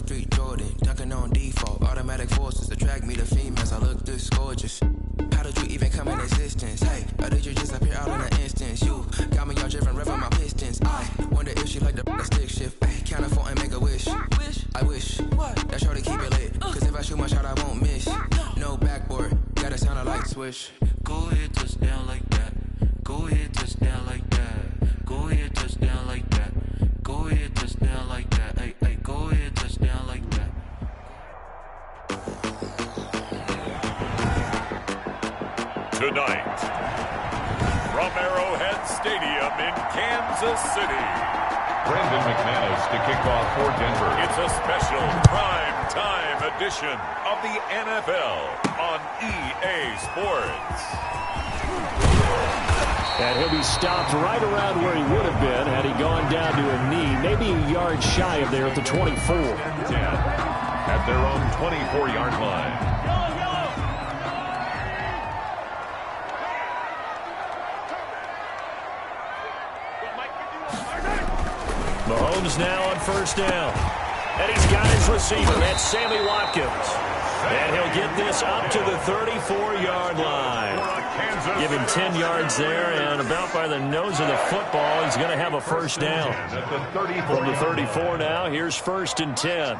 Street Jordan, dunking on default. Automatic forces attract me to females. I look this gorgeous. How did you even come in existence? Hey, or did you just appear out in an instance? You got me all driven, revving my pistons. I wonder if she like the stick shift. Hey, count a 4 and make a wish. I wish that shorty keep it lit. Cause if I shoot my shot, I won't miss. No backboard, gotta sound a light switch. Go ahead, touchdown like that. Go ahead, touchdown like that. Go ahead, touchdown like that. Go ahead, touchdown like that. Hey, hey, go ahead, touchdown like that. Tonight, from Arrowhead Stadium in Kansas City, Brandon McManus to kick off for Denver. It's a special prime time edition of the NFL on EA Sports. And he'll be stopped right around where he would have been had he gone down to a knee, maybe a yard shy of there at the 24. 10 at their own 24-yard line. Mahomes now on first down. And he's got his receiver. That's Sammy Watkins. And he'll get this up to the 34-yard line. Give him 10 yards there, and about by the nose of the football, he's going to have a first down. From the 34 now, here's first and 10.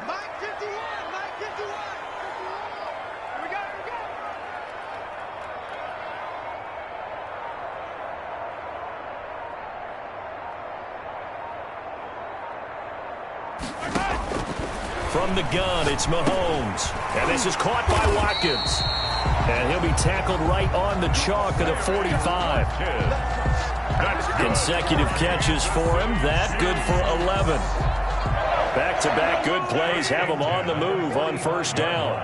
From the gun, it's Mahomes. And this is caught by Watkins. And he'll be tackled right on the chalk of the 45. Consecutive catches for him. That good for 11. Back-to-back good plays have him on the move on first down.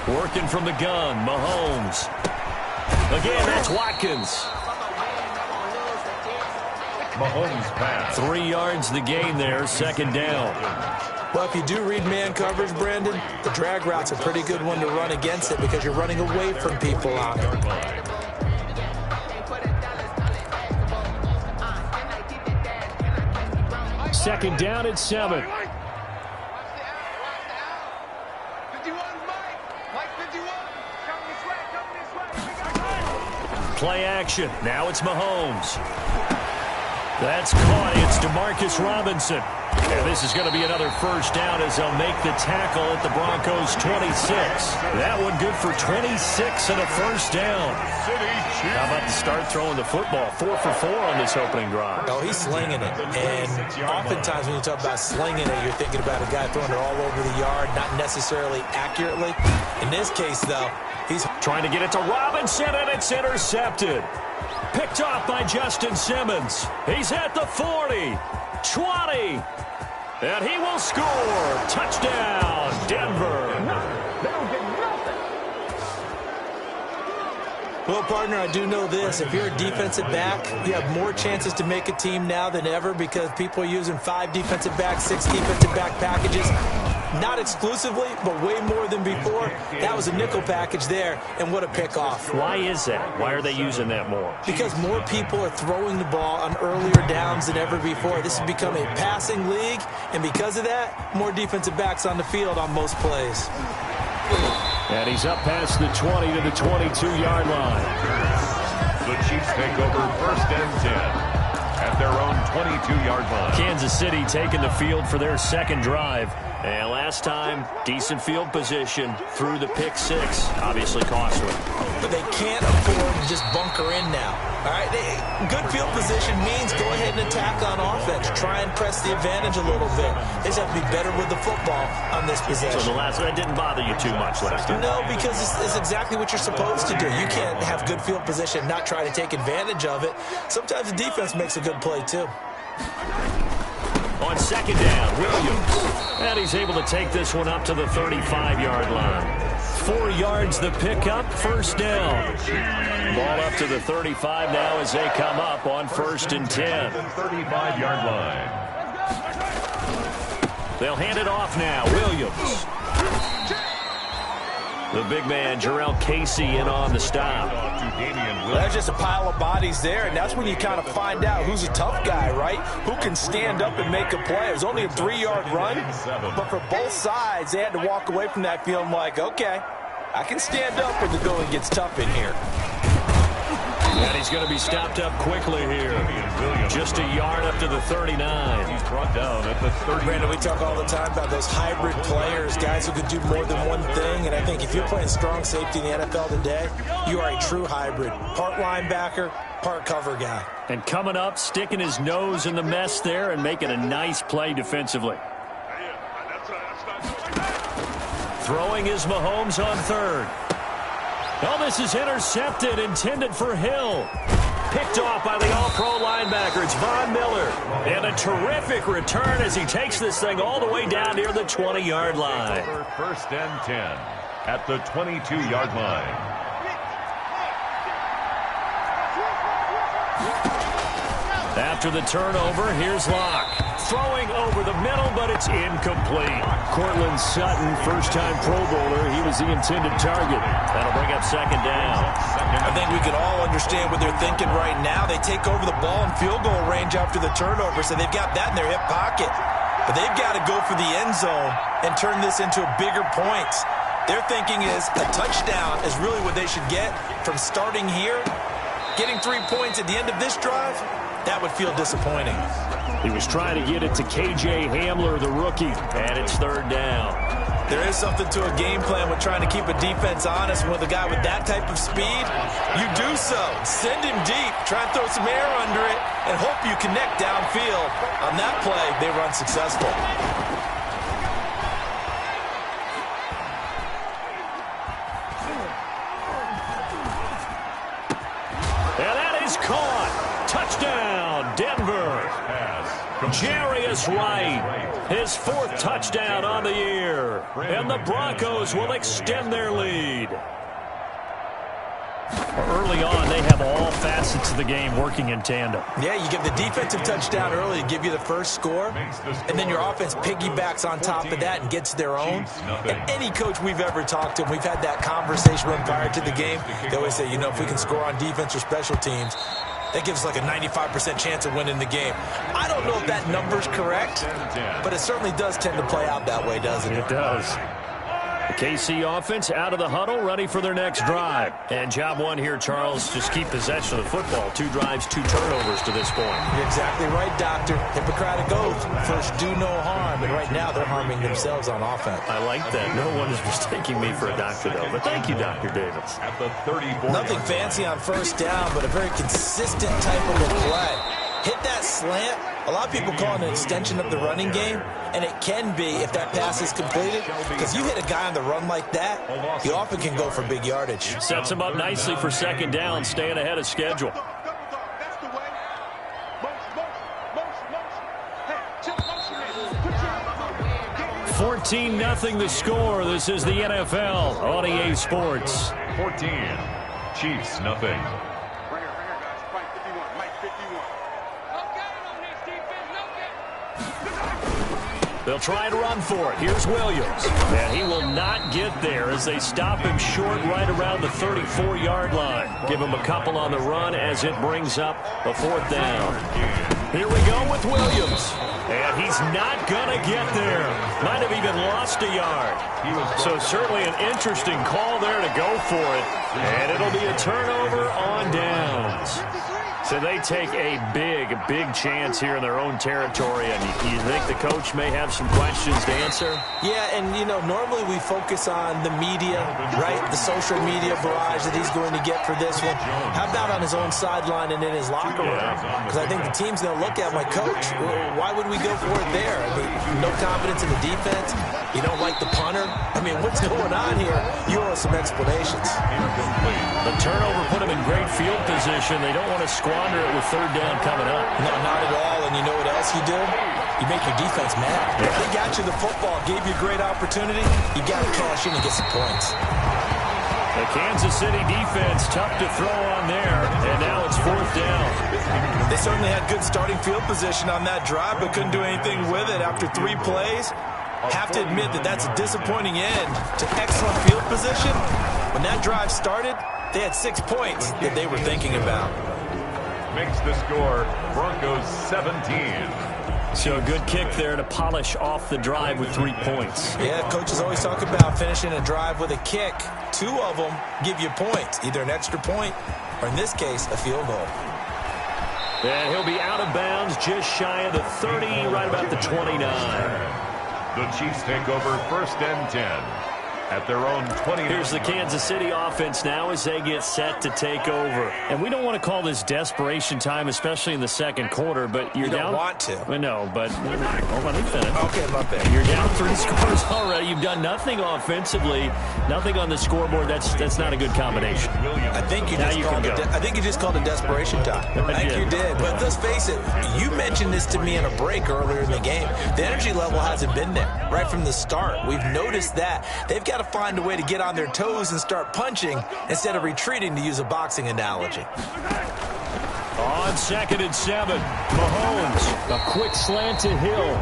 Working from the gun, Mahomes. Again, that's Watkins. Mahomes pass. 3 yards the gain there, second down. Well, if you do read man coverage, Brandon, the drag route's a pretty good one to run against it because you're running away from people on it. Second down at 7. Play action. Now it's Mahomes. That's caught. It's Demarcus Robinson. And this is going to be another first down as they'll make the tackle at the Broncos' 26. That one good for 26 and a first down. How about the start throwing the football? 4 for 4 on this opening drive. Oh, he's slinging it. And oftentimes when you talk about slinging it, you're thinking about a guy throwing it all over the yard, not necessarily accurately. In this case, though, he's trying to get it to Robinson, and it's intercepted. Picked off by Justin Simmons. He's at the 40, 20, and he will score. Touchdown, Denver. Well, partner, I do know this. If you're a defensive back, you have more chances to make a team now than ever because people are using 5 defensive backs, 6 defensive back packages. Not exclusively, but way more than before. That was a nickel package there, and what a pickoff. Why is that? Why are they using that more? Because more people are throwing the ball on earlier downs than ever before. This has become a passing league, and because of that, more defensive backs on the field on most plays. And he's up past the 20 to the 22-yard line. The Chiefs take over first and 10 at their own 22-yard line. Kansas City taking the field for their second drive. And last time, decent field position through the pick 6. Obviously costly. But they can't afford to just bunker in now. All right, good field position means go ahead and attack on offense. Try and press the advantage a little bit. They just have to be better with the football on this possession. So that didn't bother you too much last time? No, because it's exactly what you're supposed to do. You can't have good field position and not try to take advantage of it. Sometimes the defense makes a good play, too. On second down, Williams. And he's able to take this one up to the 35-yard line. 4 yards the pickup, first down. Ball up to the 35 now as they come up on first and 10. 35-yard line. They'll hand it off now, Williams. The big man, Jarrell Casey, in on the stop. There's just a pile of bodies there, and that's when you kind of find out who's a tough guy, right? Who can stand up and make a play. It was only a 3-yard run, but for both sides, they had to walk away from that feeling like, okay, I can stand up when the going gets tough in here. And he's going to be stopped up quickly here. Just a yard up to the 39. He's brought down at the 30. Brandon, we talk all the time about those hybrid players, guys who can do more than one thing. And I think if you're playing strong safety in the NFL today, you are a true hybrid. Part linebacker, part cover guy. And coming up, sticking his nose in the mess there and making a nice play defensively. Throwing is Mahomes on third. Oh, this is intercepted, intended for Hill. Picked off by the all-pro linebacker. It's Von Miller. And a terrific return as he takes this thing all the way down near the 20-yard line. First and 10 at the 22-yard line. After the turnover, here's Locke. Throwing over the middle, but it's incomplete. Cortland Sutton, first-time Pro Bowler. He was the intended target. That'll bring up second down. I think we can all understand what they're thinking right now. They take over the ball in field goal range after the turnover, so they've got that in their hip pocket. But they've got to go for the end zone and turn this into bigger points. Their thinking is a touchdown is really what they should get from starting here. Getting 3 points at the end of this drive, that would feel disappointing. He was trying to get it to K.J. Hamler, the rookie, and it's third down. There is something to a game plan with trying to keep a defense honest. With a guy with that type of speed, you do so. Send him deep, try and throw some air under it, and hope you connect downfield. On that play, they run successful. And that is caught. Touchdown, Denver. Jarius Wright, his fourth touchdown on the year. And the Broncos will extend their lead. Early on, they have all facets of the game working in tandem. Yeah, you give the defensive touchdown early to give you the first score, and then your offense piggybacks on top of that and gets their own. And any coach we've ever talked to, we've had that conversation prior to the game, they always say, you know, if we can score on defense or special teams, that gives us like a 95% chance of winning the game. I don't know if that number's correct, but it certainly does tend to play out that way, doesn't it? It does. The KC offense out of the huddle, ready for their next drive. And job one here, Charles, just keep possession of the football. 2 drives, 2 turnovers to this point. You're exactly right, Doctor. Hippocratic oath. First, do no harm. And right now, they're harming themselves on offense. I like that. No one is mistaking me for a doctor, though. But thank you, Dr. Davis. At the 34. Nothing fancy on first down, but a very consistent type of a play. Hit that slant. A lot of people call it an extension of the running game, and it can be if that pass is completed, because you hit a guy on the run like that, you often can go for big yardage. Sets him up nicely for second down, staying ahead of schedule. 14-0 the score. This is the NFL on EA Sports. 14. Chiefs, nothing. They'll try to run for it. Here's Williams. And he will not get there as they stop him short right around the 34-yard line. Give him a couple on the run as it brings up a fourth down. Here we go with Williams. And he's not going to get there. Might have even lost a yard. So certainly an interesting call there to go for it. And it'll be a turnover on downs. So they take a big chance here in their own territory, and you think the coach may have some questions to answer? Yeah, and, you know, normally we focus on the media, right, the social media barrage that he's going to get for this one. How about on his own sideline and in his locker room? Because I think the team's going to look at my coach. Why would we go for it there? I mean, no confidence in the defense. You don't like the punter. I mean, what's going on here? You owe us some explanations. The turnover put him in great field position. They don't want to squander it with third down coming up. No, not at all. And you know what else you do? You make your defense mad. Yeah. They got you the football, gave you a great opportunity. You got to cash in and get some points. The Kansas City defense tough to throw on there, and now it's fourth down. They certainly had good starting field position on that drive, but couldn't do anything with it after 3 plays. Have to admit that that's a disappointing end to excellent field position. When that drive started, they had 6 points that they were thinking about. Makes the score Broncos 17. So a good kick there to polish off the drive with 3 points. Yeah, coaches always talk about finishing a drive with a kick. 2 of them give you points, either an extra point or, in this case, a field goal. And he'll be out of bounds just shy of the 30, right about the 29. The Chiefs take over 1st and 10 at their own 20. Here's the Kansas City offense now as they get set to take over. And we don't want to call this desperation time, especially in the second quarter, but you're you down. Don't want to. I know, but let me finish. Okay, my bad. You're down 3 scores already. You've done nothing offensively, nothing on the scoreboard. That's not a good combination. I think you just called it desperation time. I think you did. But let's face it, you mentioned this to me in a break earlier in the game. The energy level hasn't been there right from the start. We've noticed that. They've got to find a way to get on their toes and start punching instead of retreating, to use a boxing analogy. On 2nd and 7, Mahomes, a quick slant to Hill.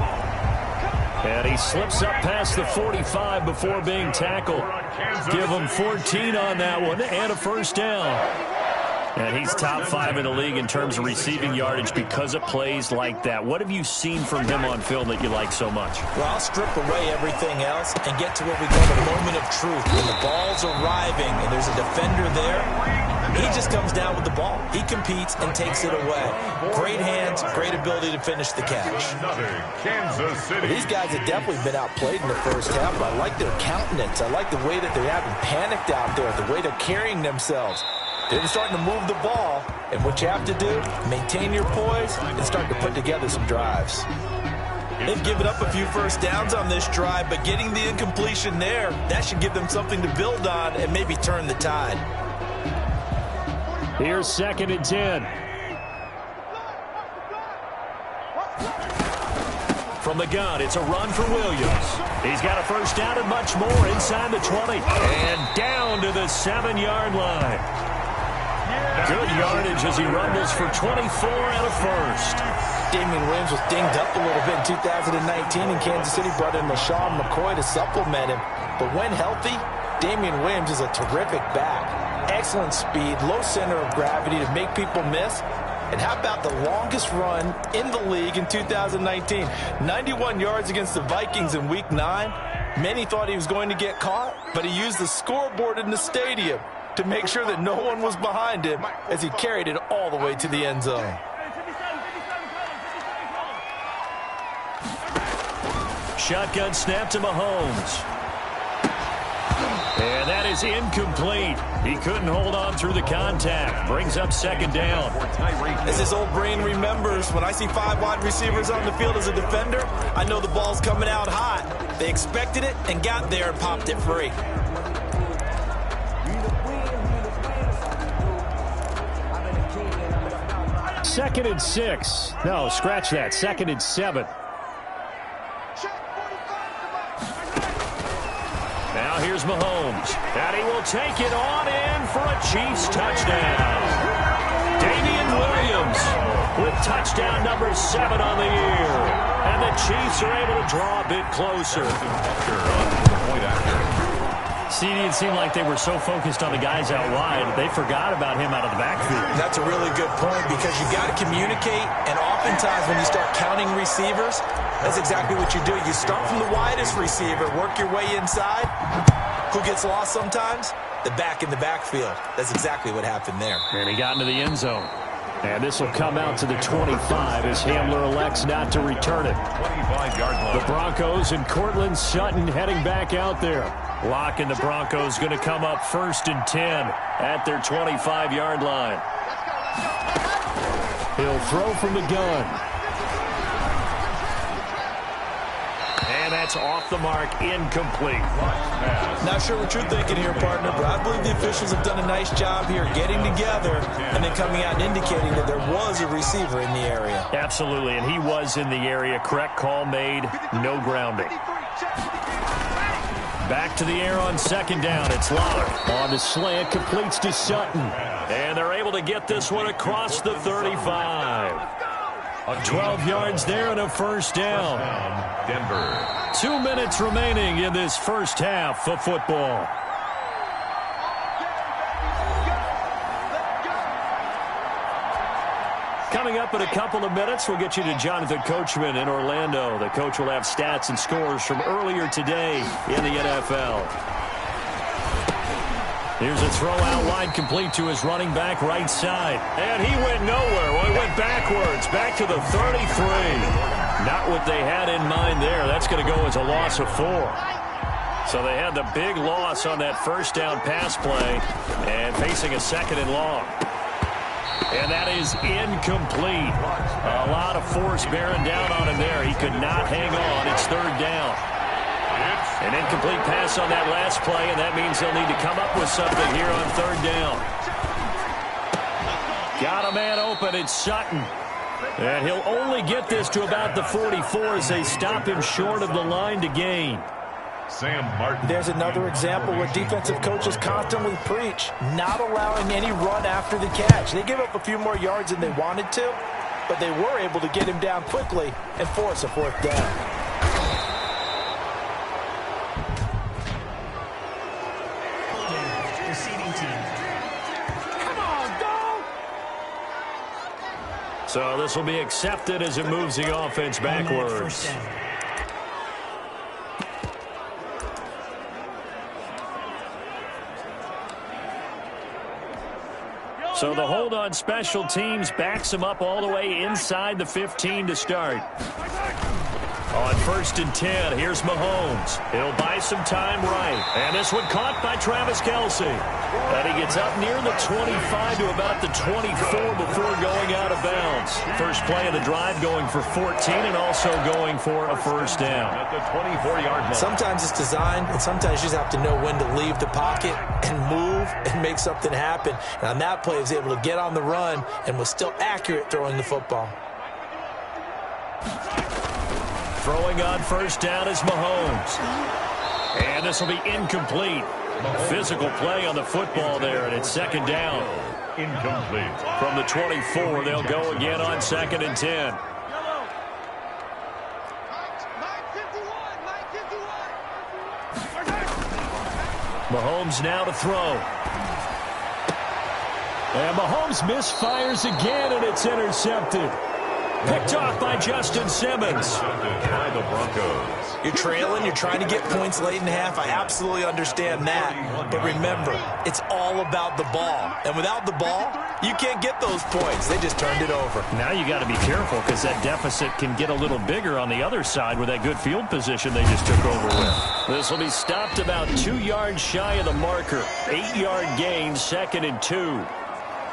And he slips up past the 45 before being tackled. Give him 14 on that one and a first down. And he's top 5 in the league in terms of receiving yardage because of plays like that. What have you seen from him on film that you like so much? Well, I'll strip away everything else and get to what we call the moment of truth. When the ball's arriving and there's a defender there, he just comes down with the ball. He competes and takes it away. Great hands, great ability to finish the catch. Kansas City. These guys have definitely been outplayed in the first half, but I like their countenance. I like the way that they haven't panicked out there, the way they're carrying themselves. They're starting to move the ball, and what you have to do, maintain your poise and start to put together some drives. They've given up a few first downs on this drive, but getting the incompletion there, that should give them something to build on and maybe turn the tide. Here's 2nd and 10. From the gun, it's a run for Williams. He's got a first down and much more inside the 20. And down to the 7-yard line. Good yardage as he rumbles for 24 and a first. Damian Williams was dinged up a little bit in 2019, and Kansas City brought in LaShawn McCoy to supplement him. But when healthy, Damian Williams is a terrific back. Excellent speed, low center of gravity to make people miss. And how about the longest run in the league in 2019? 91 yards against the Vikings in Week 9. Many thought he was going to get caught, but he used the scoreboard in the stadium to make sure that no one was behind him as he carried it all the way to the end zone. Shotgun snap to Mahomes. And that is incomplete. He couldn't hold on through the contact. Brings up 2nd down. As his old brain remembers, when I see 5 wide receivers on the field as a defender, I know the ball's coming out hot. They expected it and got there and popped it free. 2nd and 6. No, scratch that. 2nd and 7. Now here's Mahomes. And he will take it on in for a Chiefs touchdown. Damian Williams with touchdown number 7 on the year. And the Chiefs are able to draw a bit closer. See, it seemed like they were so focused on the guys out wide, they forgot about him out of the backfield. That's a really good point because you got to communicate, and oftentimes when you start counting receivers, that's exactly what you do. You start from the widest receiver, work your way inside. Who gets lost sometimes? The back in the backfield. That's exactly what happened there. And he got into the end zone. And this will come out to the 25 as Hamler elects not to return it. 25-yard line. The Broncos and Cortland Sutton heading back out there. Lock and the Broncos going to come up 1st and 10 at their 25-yard line. He'll throw from the gun. And that's off the mark, incomplete. Not sure what you're thinking here, partner, but I believe the officials have done a nice job here getting together and then coming out and indicating that there was a receiver in the area. Absolutely, and he was in the area. Correct call made, no grounding. Back to the air on 2nd down. It's Locke on the slant, completes to Sutton. And they're able to get this one across the 35. 12 yards there and a first down. Denver. 2 minutes remaining in this first half of football. Coming up in a couple of minutes, we'll get you to Jonathan Coachman in Orlando. The coach will have stats and scores from earlier today in the NFL. Here's a throw out wide, complete to his running back right side. And he went nowhere. Well, he went backwards, back to the 33. Not what they had in mind there. That's going to go as a loss of 4. So they had the big loss on that first down pass play and facing a second and long. And that is incomplete. A lot of force bearing down on him there. He could not hang on. It's third down. An incomplete pass on that last play, and that means they'll need to come up with something here on third down. Got a man open. It's Sutton. And he'll only get this to about the 44 as they stop him short of the line to gain. Sam Martin. There's another example where defensive coaches constantly preach, not allowing any run after the catch. They give up a few more yards than they wanted to, but they were able to get him down quickly and force a fourth down. Receiving team. Come on, dog! So this will be accepted as it moves the offense backwards. First down. So the hold on special teams backs him up all the way inside the 15 to start. On 1st and 10, here's Mahomes. He'll buy some time right. And this one caught by Travis Kelce. And he gets up near the 25 to about the 24 before going out of bounds. First play of the drive going for 14 and also going for a first down. At the 24-yard line. Sometimes it's designed, and sometimes you just have to know when to leave the pocket and move and make something happen. And on that play, he was able to get on the run and was still accurate throwing the football. Throwing on first down is Mahomes. And this will be incomplete. Physical play on the football there, and it's second down. Incomplete. From the 24, they'll go again on 2nd and 10. Mahomes now to throw. And Mahomes misfires again, and it's intercepted. Picked off by Justin Simmons. By the Broncos. You're trailing, you're trying to get points late in half. I absolutely understand that. But remember, it's all about the ball. And without the ball, you can't get those points. They just turned it over. Now you got to be careful because that deficit can get a little bigger on the other side with that good field position they just took over with. This will be stopped about 2 yards shy of the marker. 8-yard gain, 2nd and 2.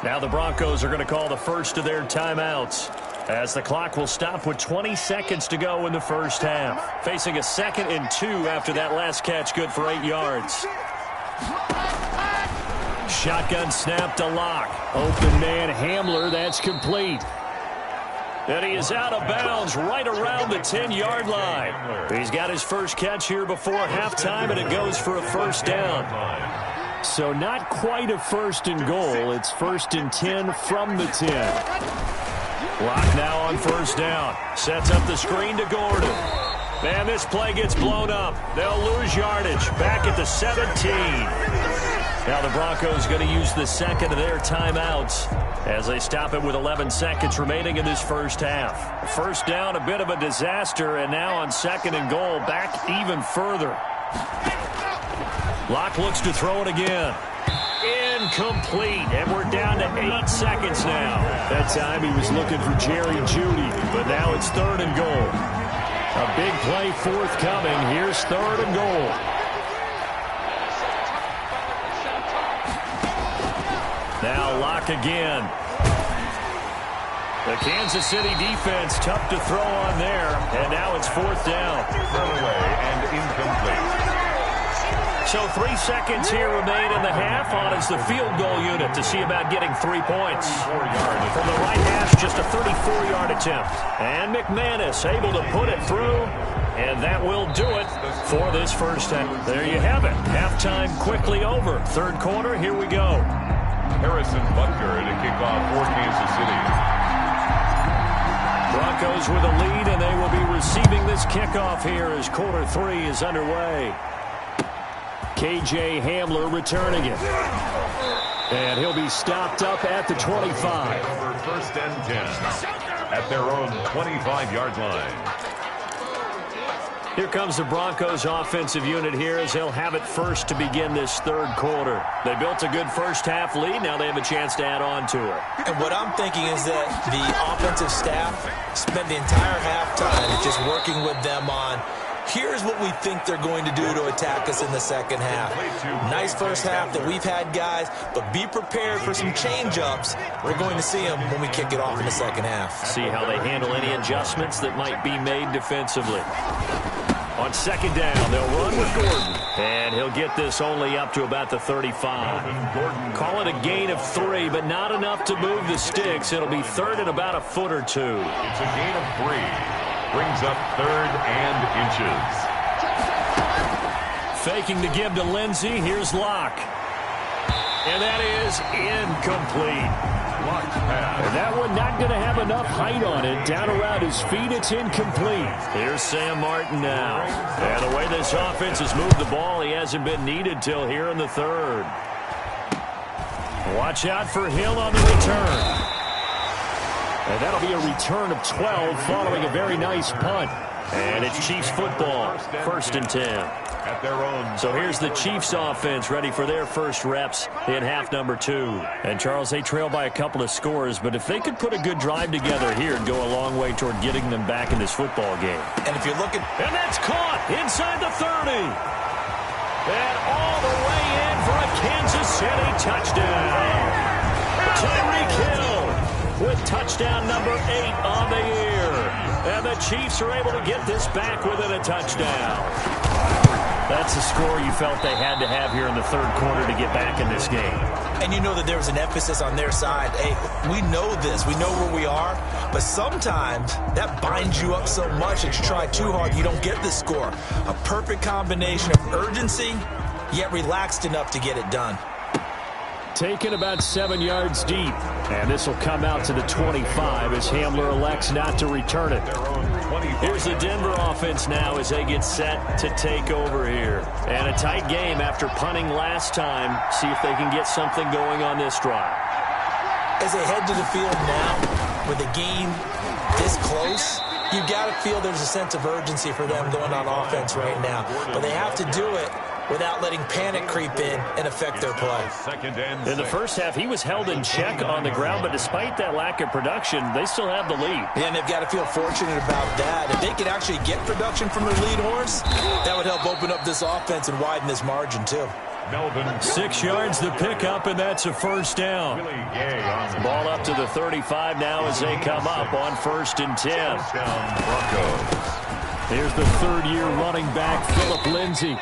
Now the Broncos are going to call the first of their timeouts, as the clock will stop with 20 seconds to go in the first half. Facing a 2nd and 2 after that last catch, good for 8 yards. Shotgun snap to Locke. Open man Hamler, that's complete. And he is out of bounds right around the 10-yard line. He's got his first catch here before halftime, and it goes for a first down. So not quite a first and goal. It's 1st and 10 from the 10. Locke now on first down. Sets up the screen to Gordon. And this play gets blown up. They'll lose yardage. Back at the 17. Now the Broncos going to use the second of their timeouts as they stop it with 11 seconds remaining in this first half. First down, a bit of a disaster, and now on 2nd and goal, back even further. Locke looks to throw it again. Incomplete, and we're down to 8 seconds now. That time he was looking for Jerry Jeudy, but now it's 3rd and goal. A big play forthcoming. Here's 3rd and goal. Now Locke again. The Kansas City defense tough to throw on there, and now it's 4th down. Thrown away and incomplete. So 3 seconds here remain in the half on as the field goal unit to see about getting 3 points. From the right hash, just a 34-yard attempt. And McManus able to put it through, and that will do it for this first half. There you have it. Halftime quickly over. 3rd quarter, here we go. Harrison Butker to kick off for Kansas City. Broncos with a lead, and they will be receiving this kickoff here as quarter 3 is underway. K.J. Hamler returning it. And he'll be stopped up at the 25. First and 10 at their own 25-yard line. Here comes the Broncos offensive unit here as they'll have it first to begin this third quarter. They built a good first-half lead. Now they have a chance to add on to it. And what I'm thinking is that the offensive staff spent the entire halftime just working with them on, here's what we think they're going to do to attack us in the second half. Nice first half that we've had, guys, but be prepared for some change-ups. We're going to see them when we kick it off in the second half. See how they handle any adjustments that might be made defensively. On second down, they'll run with Gordon. And he'll get this only up to about the 35. Call it a gain of 3, but not enough to move the sticks. It'll be third and about a foot or 2. It's a gain of 3. Brings up third and inches. Faking the give to Lindsey. Here's Locke. And that is incomplete. And that one not going to have enough height on it. Down around his feet, it's incomplete. Here's Sam Martin now. And the way this offense has moved the ball, he hasn't been needed till here in the third. Watch out for Hill on the return. And that'll be a return of 12 following a very nice punt. And it's Chiefs football, first and 10. At their own. So here's the Chiefs offense ready for their first reps in half number 2. And, Charles, they trail by a couple of scores, but if they could put a good drive together here, it'd go a long way toward getting them back in this football game. And if you're looking... And that's caught inside the 30. And all the way in for a Kansas City touchdown. Tyreek Hill with touchdown number 8 on the year. And the Chiefs are able to get this back within a touchdown. That's a score you felt they had to have here in the third quarter to get back in this game. And you know that there was an emphasis on their side. Hey, we know this. We know where we are. But sometimes that binds you up so much that you try too hard, you don't get the score. A perfect combination of urgency, yet relaxed enough to get it done. Taken about 7 yards deep. And this will come out to the 25 as Hamler elects not to return it. Here's the Denver offense now as they get set to take over here. And a tight game after punting last time. See if they can get something going on this drive. As they head to the field now, with a game this close, you've got to feel there's a sense of urgency for them going on offense right now. But they have to do it without letting panic creep in and affect their play. In the first half, he was held in check on the ground, but despite that lack of production, they still have the lead. Yeah, and they've got to feel fortunate about that. If they could actually get production from their lead horse, that would help open up this offense and widen this margin, too. 6 yards the pickup, and that's a first down. Ball up to the 35 now as they come up on first and 10. Here's the third-year running back, Phillip Lindsay.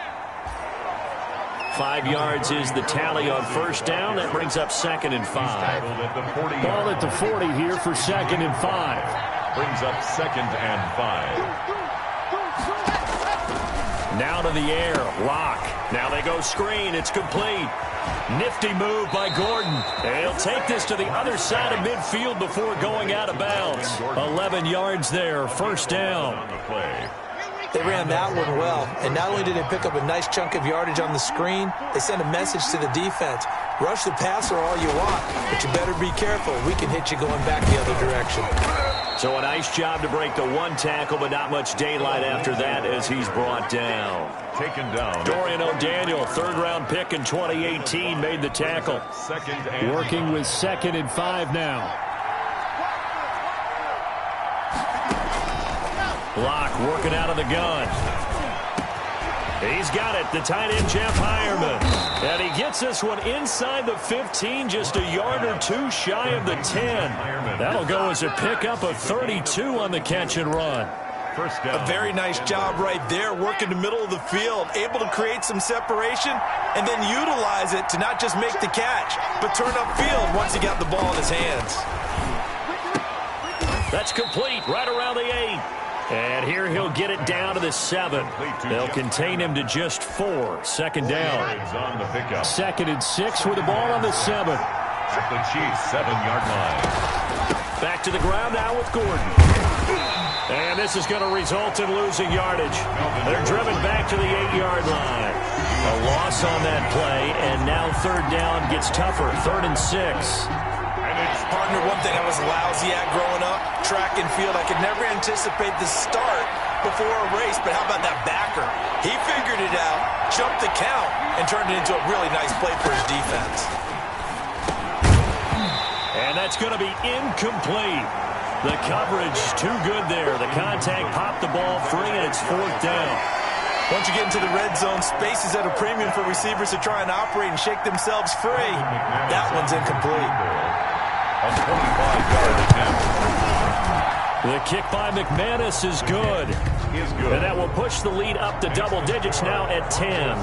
5 yards is the tally on first down. That brings up second and 5. Ball at the 40 here for second and 5. Brings up second and 5. Now to the air, Locke. Now they go screen. It's complete. Nifty move by Gordon. And he'll take this to the other side of midfield before going out of bounds. 11 yards there, first down. They ran that one well, and not only did they pick up a nice chunk of yardage on the screen, they sent a message to the defense. Rush the passer all you want, but you better be careful. We can hit you going back the other direction. So a nice job to break the one tackle, but not much daylight after that as he's brought down. Taken down. Dorian O'Daniel, third-round pick in 2018, made the tackle. Working with second and 5 now. Locke working out of the gun. He's got it, the tight end, Jeff Heuerman. And he gets this one inside the 15, just a yard or 2 shy of the 10. That'll go as a pickup of 32 on the catch and run. First down. A very nice job right there, working the middle of the field, able to create some separation, and then utilize it to not just make the catch, but turn upfield once he got the ball in his hands. That's complete, right around the 8. And here he'll get it down to the 7. They'll contain him to just 4. Second down. 2nd and 6 with the ball on the 7. At the Chiefs' 7-yard line. Back to the ground now with Gordon. And this is going to result in losing yardage. They're driven back to the 8-yard line. A loss on that play, and now third down gets tougher. 3rd and 6. Partner, one thing I was lousy at growing up, track and field. I could never anticipate the start before a race, but how about that backer? He figured it out, jumped the count, and turned it into a really nice play for his defense. And that's going to be incomplete. The coverage too good there. The contact popped the ball free, and it's 4th down. Once you get into the red zone, space is at a premium for receivers to try and operate and shake themselves free. That one's incomplete. A 25-yard attempt. The kick by McManus is good. And that will push the lead up to double digits now at 10.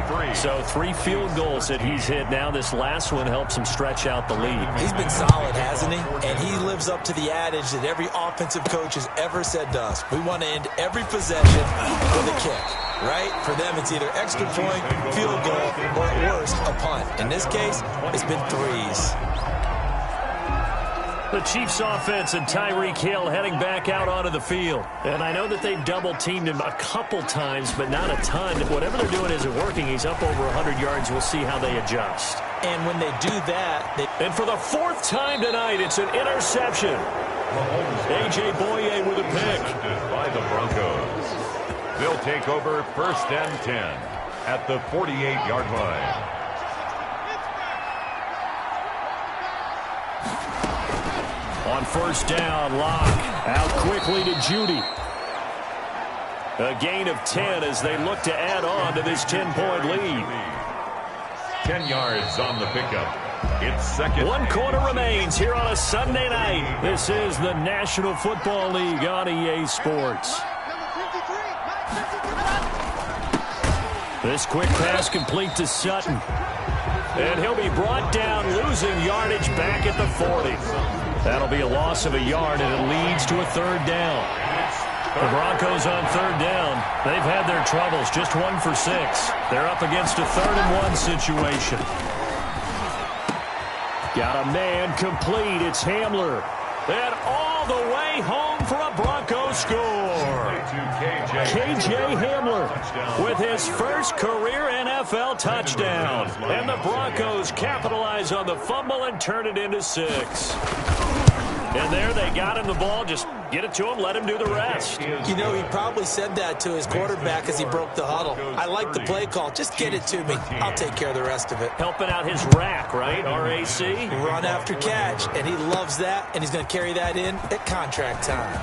23. So 3 field goals that he's hit now. This last one helps him stretch out the lead. He's been solid, hasn't he? And he lives up to the adage that every offensive coach has ever said to us. We want to end every possession with a kick, right? For them, it's either extra point, field goal, or at worst, a punt. In this case, it's been 3s. The Chiefs offense and Tyreek Hill heading back out onto the field. And I know that they've double-teamed him a couple times, but not a ton. Whatever they're doing isn't working. He's up over 100 yards. We'll see how they adjust. And when they do that, And for the 4th time tonight, it's an interception. A.J. Boye with a pick. By the Broncos. They'll take over 1st and 10 at the 48-yard line. On 1st down, Locke out quickly to Judy. A gain of 10 as they look to add on to this 10-point lead. 10 yards on the pickup. It's 2nd. 1 quarter remains here on a Sunday night. This is the National Football League on EA Sports. This quick pass complete to Sutton. And he'll be brought down, losing yardage back at the 40. That'll be a loss of a yard, and it leads to a 3rd down. The Broncos on 3rd down. They've had their troubles, just 1 for 6. They're up against a 3rd and 1 situation. Got a man complete. It's Hamler. And all the way home for a Broncos score. KJ Hamler with his first career NFL touchdown. And the Broncos capitalize on the fumble and turn it into 6. And there they got him the ball. Just get it to him, let him do the rest. You know, he probably said that to his quarterback as he broke the huddle. I like the play call. Just get it to me. I'll take care of the rest of it. Helping out his rack, right? R-A-C? Run after catch, and he loves that, and he's going to carry that in at contract time.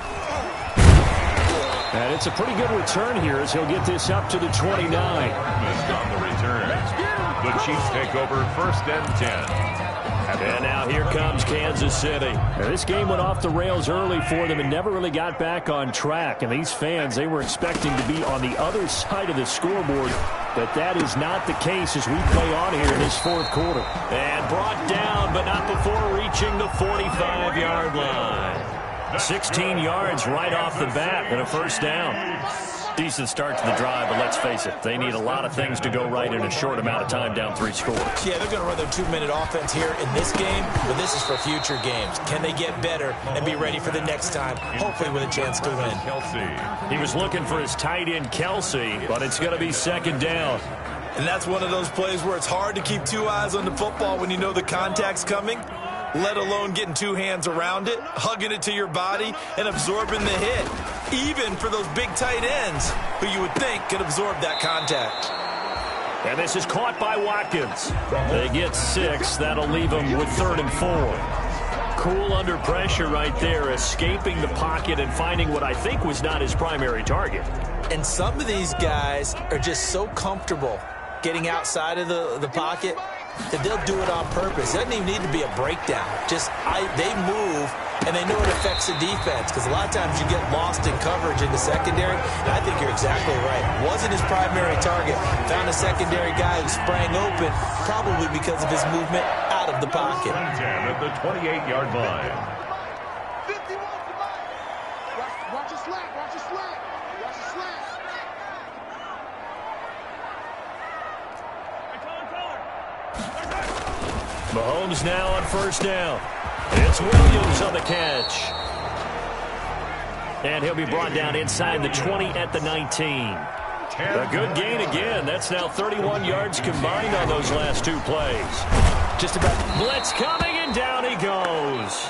And it's a pretty good return here as he'll get this up to the 29. Missed on the return. The Chiefs take over 1st and 10. And now here comes Kansas City. Now, this game went off the rails early for them and never really got back on track. And these fans, they were expecting to be on the other side of the scoreboard. But that is not the case as we play on here in this 4th quarter. And brought down, but not before reaching the 45-yard line. 16 yards right off the bat and a 1st down. Decent start to the drive, but let's face it, they need a lot of things to go right in a short amount of time, down 3 scores. Yeah, they're going to run their 2-minute offense here in this game, but this is for future games. Can they get better and be ready for the next time, hopefully with a chance to win? He was looking for his tight end, Kelsey, but it's going to be 2nd down. And that's one of those plays where it's hard to keep 2 eyes on the football when you know the contact's coming, let alone getting 2 hands around it, hugging it to your body, and absorbing the hit. Even for those big tight ends who you would think could absorb that contact. And this is caught by Watkins. They get 6. That'll leave them with 3rd and 4. Cool under pressure right there, escaping the pocket and finding what I think was not his primary target. And some of these guys are just so comfortable getting outside of the pocket that they'll do it on purpose. It doesn't even need to be a breakdown. They move, and they know it affects the defense, because a lot of times you get lost in coverage in the secondary, and I think you're exactly right. Wasn't his primary target. Found a secondary guy who sprang open, probably because of his movement out of the pocket. 10 at the 28-yard line. Watch a slant, watch a slant, watch a slant. Mahomes now on first down. It's Williams on the catch. And he'll be brought down inside the 20 at the 19. A good gain again. That's now 31 yards combined on those last two plays. Just about. Blitz coming, and down he goes.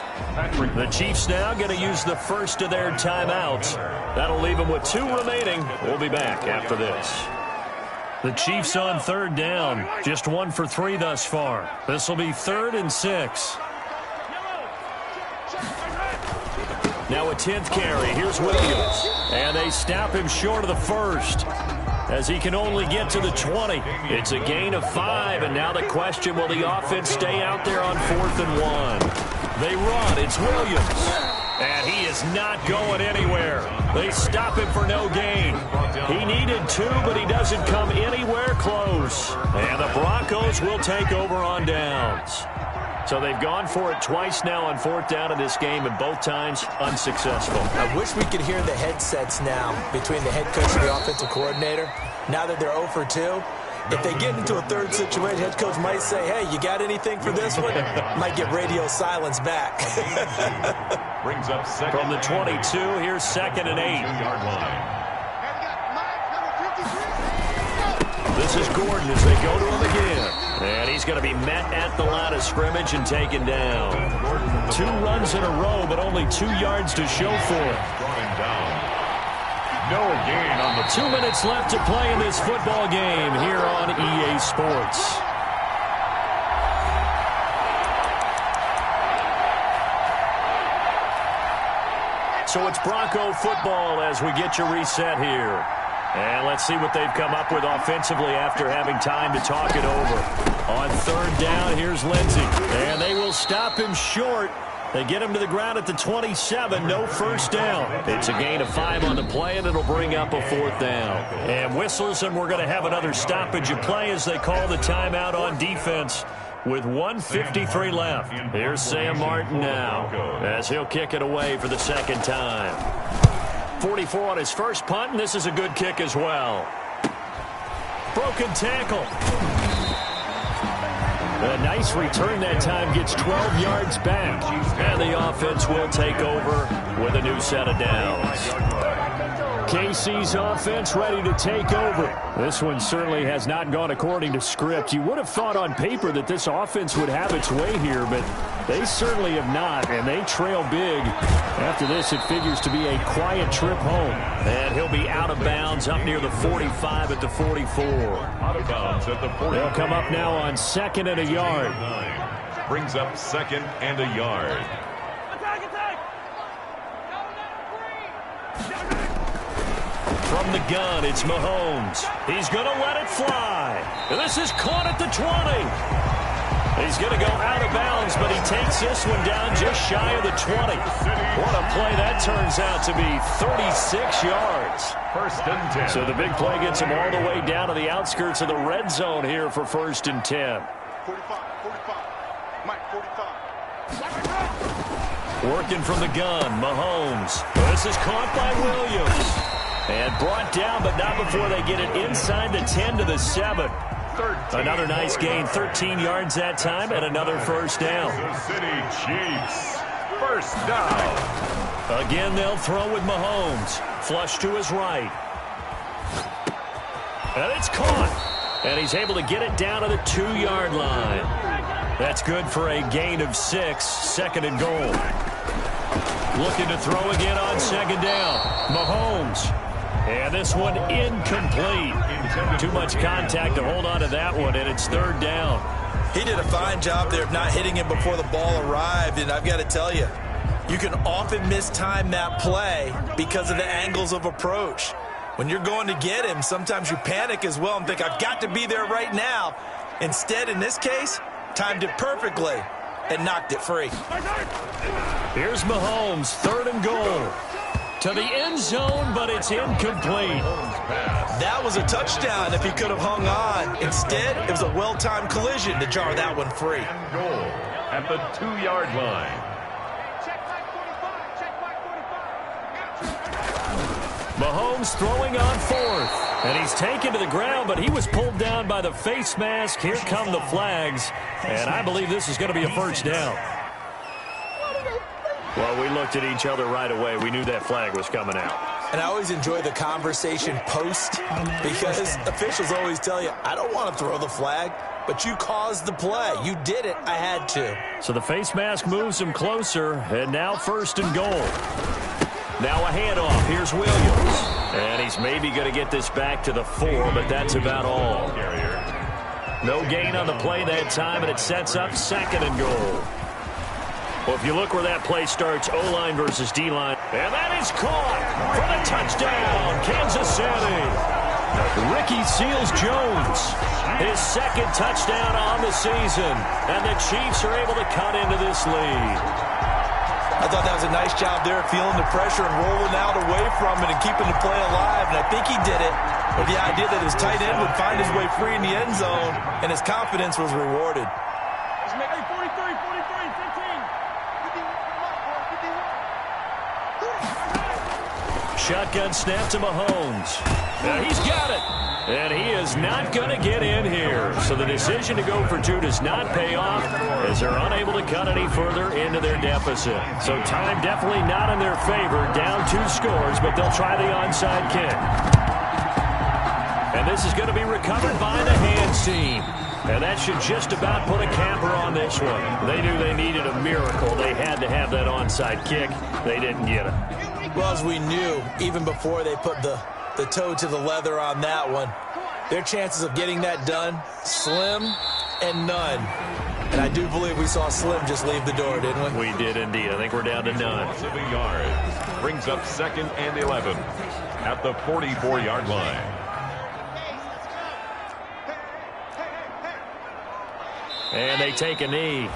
The Chiefs now going to use the first of their timeouts. That'll leave them with 2 remaining. We'll be back after this. The Chiefs on third down. Just 1 for 3 thus far. This will be 3rd and 6. Now a 10th carry. Here's Williams. And they stop him short of the first, as he can only get to the 20. It's a gain of 5, and now the question, will the offense stay out there on 4th and 1? They run. It's Williams. And he is not going anywhere. They stop him for no gain. He needed 2, but he doesn't come anywhere close. And the Broncos will take over on downs. So they've gone for it twice now on 4th down in this game, and both times unsuccessful. I wish we could hear the headsets now between the head coach and the offensive coordinator. Now that they're 0 for 2, if they get into a third situation, head coach might say, hey, you got anything for this one? Might get radio silence back. Brings up second. From the 22, here's 2nd and 8. Yard line. This is Gordon as they go to him again. And he's going to be met at the line of scrimmage and taken down. 2 runs in a row, but only 2 yards to show for it. No gain on the 2 minutes left to play in this football game here on EA Sports. So it's Bronco football as we get you reset here. And let's see what they've come up with offensively after having time to talk it over. On 3rd down, here's Lindsey. And they will stop him short. They get him to the ground at the 27. No first down. It's a gain of 5 on the play, and it'll bring up a 4th down. And whistles, and we're going to have another stoppage of play as they call the timeout on defense with 1:53 left. Here's Sam Martin now as he'll kick it away for the 2nd time. 44 on his first punt, and this is a good kick as well. Broken tackle. A nice return that time, gets 12 yards back. And the offense will take over with a new set of downs. KC's offense ready to take over. This one certainly has not gone according to script. You would have thought on paper that this offense would have its way here, but they certainly have not, and they trail big. After this, it figures to be a quiet trip home. And he'll be out of bounds up near the 45 at the 44. Out of bounds at the 44. They'll come up now on 2nd and a yard. Brings up 2nd and a yard. From the gun, it's Mahomes. He's going to let it fly. And this is caught at the 20. He's going to go out of bounds, but he takes this one down just shy of the 20. What a play that turns out to be, 36 yards. 1st and 10. So the big play gets him all the way down to the outskirts of the red zone here for 1st and 10. 45. Mike, 45. Working from the gun, Mahomes. This is caught by Williams. And brought down, but not before they get it inside the 10 to the 7. Another nice gain, 13 yards that time, and another first down. Kansas City Chiefs, 1st down. Again, they'll throw with Mahomes. Flush to his right. And it's caught. And he's able to get it down to the 2-yard line. That's good for a gain of 6, 2nd and goal. Looking to throw again on 2nd down. Mahomes. And this one incomplete. Too much contact to hold on to that one, and it's 3rd down. He did a fine job there of not hitting him before the ball arrived, and I've got to tell you, you can often mistime that play because of the angles of approach. When you're going to get him, sometimes you panic as well and think, I've got to be there right now. Instead, in this case, timed it perfectly and knocked it free. Here's Mahomes, 3rd and goal. To the end zone, but it's incomplete. That was a touchdown if he could have hung on. Instead, it was a well-timed collision to jar that one free. And goal at the 2-yard line. Mahomes throwing on 4th. And he's taken to the ground, but he was pulled down by the face mask. Here come the flags, and I believe this is going to be a first down. Well, we looked at each other right away. We knew that flag was coming out. And I always enjoy the conversation post because officials always tell you, I don't want to throw the flag, but you caused the play. You did it. I had to. So the face mask moves him closer, and now first and goal. Now a handoff. Here's Williams. And he's maybe going to get this back to the 4, but that's about all. No gain on the play that time, and it sets up second and goal. Well, if you look where that play starts, O-line versus D-line. And that is caught for the touchdown, Kansas City. Ricky Seals-Jones, his second touchdown on the season. And the Chiefs are able to cut into this lead. I thought that was a nice job there, feeling the pressure and rolling out away from it and keeping the play alive. And I think he did it with the idea that his tight end would find his way free in the end zone, and his confidence was rewarded. Shotgun snap to Mahomes. He's got it. And he is not going to get in here. So the decision to go for 2 does not pay off as they're unable to cut any further into their deficit. So time definitely not in their favor. Down 2 scores, but they'll try the onside kick. And this is going to be recovered by the hands team. And that should just about put a capper on this one. They knew they needed a miracle. They had to have that onside kick. They didn't get it. Well, as we knew, even before they put the toe to the leather on that one, their chances of getting that done, slim and none. And I do believe we saw Slim just leave the door, didn't we? We did indeed. I think we're down to none. Yards brings up 2nd and 11 at the 44-yard line. And they take a knee.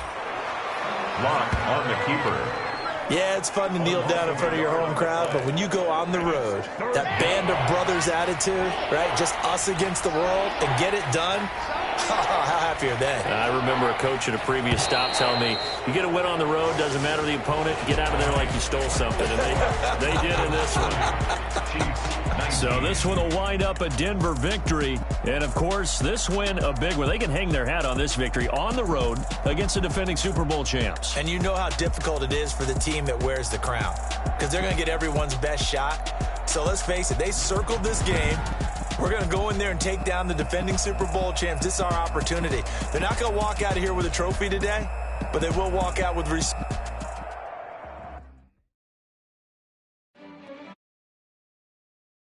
Lock on the keeper. Yeah, it's fun to kneel down in front of your home crowd, but when you go on the road, that band of brothers attitude, right, just us against the world, and get it done, how happy are they? I remember a coach at a previous stop telling me, you get a win on the road, doesn't matter the opponent, get out of there like you stole something, and they did in this one. So this one will wind up a Denver victory. And, of course, this win a big one. They can hang their hat on this victory on the road against the defending Super Bowl champs. And you know how difficult it is for the team that wears the crown because they're going to get everyone's best shot. So let's face it, they circled this game. We're going to go in there and take down the defending Super Bowl champs. This is our opportunity. They're not going to walk out of here with a trophy today, but they will walk out with respect.